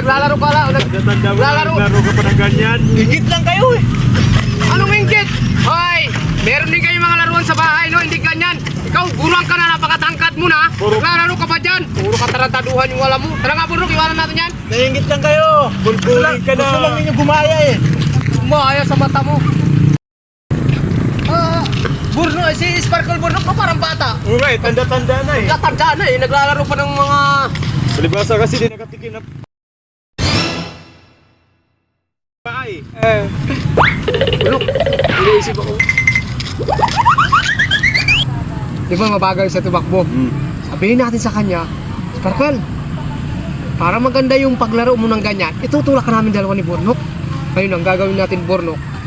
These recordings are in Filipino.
naglalaro ka lang. Naglalaro. Naglaro ka pa ng ganyan. Higit lang kayo eh. Anong inggit? Hoy, meron din kayong mga laruan sa bahay, no? Hindi ganyan. Ikaw, guruan ka na, napakatangkad mo na. Naglalaro ka pa dyan. Puro katarantaduhan yung wala mo. Tara nga, Burok, iwanan natin yan. Nahingit lang kayo. Bulbuling ka na. Gusto lang ninyo gumaya eh. Umaya sa mata mo. Burno, si Sparkle Burno pa parang bata. Oo nga eh, tanda-tanda na eh. Latanda na eh, naglalaro pa ng mga... Palibasa kasi di nakatikin na... Bahay. Burok, iniisip ako. Di ba mabagal sa tumakbo? Sabihin natin sa kanya, Sparkle, para maganda yung paglaro mo ng ganyan, itutulak ka namin dalawa ni Burnok. Ngayon ang gagawin natin, Burnok.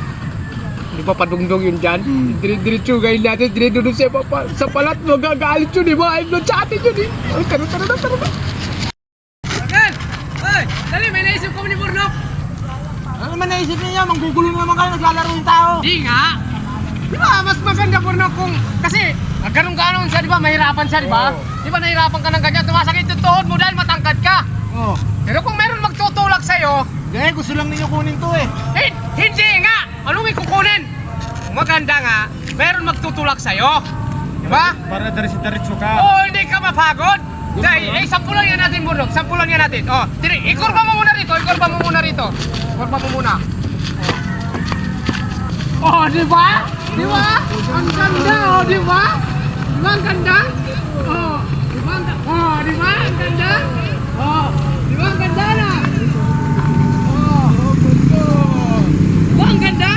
Di ba padungdong yun dyan? Dire-diretso gayin natin, dire-diretso sa palat, magagalit yun, di ba? I'm not sa atin yun, eh. Ay, taro na. Sparkle! Ay, dali, may naisip ko ni Burnok. Ano naman naisip niyo? Manggugulo naman kayo, naglalaro yung tao. Di nga. Di ba, mas maganda Burnok kung... Kasi, ganun-ganon siya, di ba? Mahirapan siya, di ba? Di ba nahirapan ka ng ganyan? Tumasakit yung tuhod mo dahil matangkad ka. Oh. Pero kung meron magtutulak sa'yo, Gaya, gusto lang ninyo kunin to eh. hindi nga! Anong ikukunin? Maganda nga, meron magtutulak sa'yo. Di ba? Para diretso ka. Oo, hindi ka mapagod. Dahil, sampulan yan natin, Burnok. Sampulan yan natin. Oh, ikurba mo muna rito. Ikurba mo muna. Oh, di ba? Di ba? Ang ganda, oh, di ba? Di ba ang ganda? Oh, di ba ang ganda? Oh, di ba ang ganda? Oh, di ba ang ganda na? Oh, di ba ang ganda?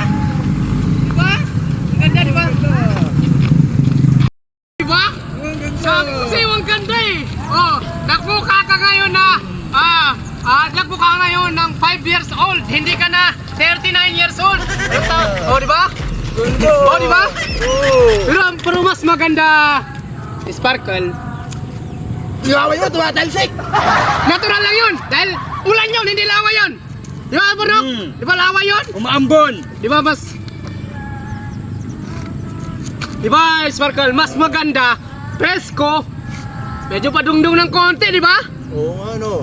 Di ba? Ang ganda, di ba? Di ba? Sabi ko sa'yo, ang ganda eh. Oh, nagbuka ka ngayon na, nagbuka ka ngayon ng 5 years old. Hindi ka na 39 years old. Oh, di ba? Oh, di ba? Pero mas maganda, Sparkle. Iwawan nyo, tumatalsik. Natural lang yun. Dahil ulan yun, hindi lawa yun. Di ba, Burnok? Di ba lawa yun? Umaambon. Di ba, Di ba, Sparkle, mas maganda, presko, medyo padungdung ng konti, di ba? Oo nga no.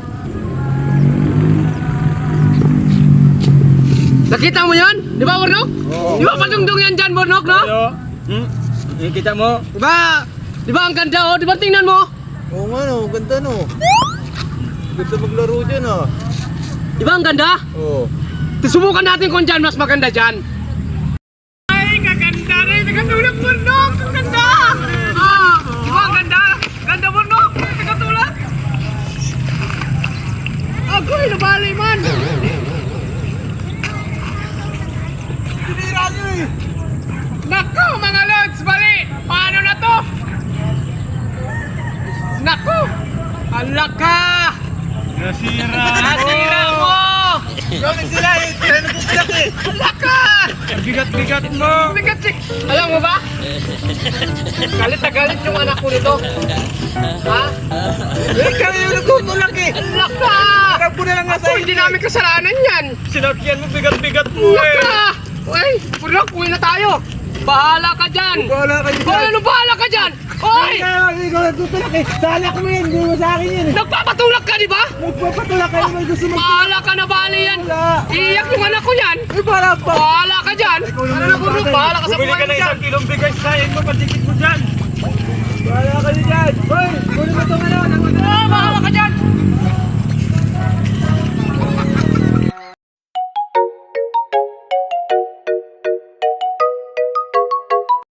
Nakita mo yan? Di ba, Burnok? Oo. Di ba padungdong yan dyan, Burnok, no? Ayo. Kita mo? Di ba ang ganda, oh? Di ba tingnan mo? Oo nga no, ganda no. Ganda maglaro dyan ah. Di ba ang ganda? Oo. Subukan natin kung dyan mas maganda dyan. Ay, kaganda rin. Nagatulak, Burnok. Ang ganda. Di ba ang ganda? Ganda, Burnok. Nagatulak. Agoy, nabali man. Tinira nyo eh. Naku, mga lods, bali. Paano na to? Naku. Alaka. Nasira mo. Kami sila eh. Kaya nagpupilak eh. Alaka. Bigat-bigat mo. Bigat eh. Alam mo ba? Galit na galit yung anak ko nito. Ha? Eh, kami yung nagpupulak eh. Alaka. Harap ko na lang nasa Hindi namin kasalanan yan. Sinakyan mo, bigat-bigat mo eh. Alaka. Uy, Burnok, uwi na tayo. Bahala ka dyan. Bahala kayo Hoy, ano bahala ka dyan? Hoy! Kaya ikaw nagpupilak eh. Salak mo yan. Hindi mo sa akin yan eh. Nagpapatulak ka, di ba? Magpapatulak kayo. May gusto mag... Bahala ka na, bali yan. Wala. Iyak yung anak ko yan. Eh, para pa. Bahala ka dyan. Ano na, Burnok? Bahala ka sa Bumili buhay ka mo ng dyan. 1 kilong bigas, sayang mo, patikit mo dyan. Bahala kayo dyan. Hoy, kunin mo itong ano. Bahala ka dyan.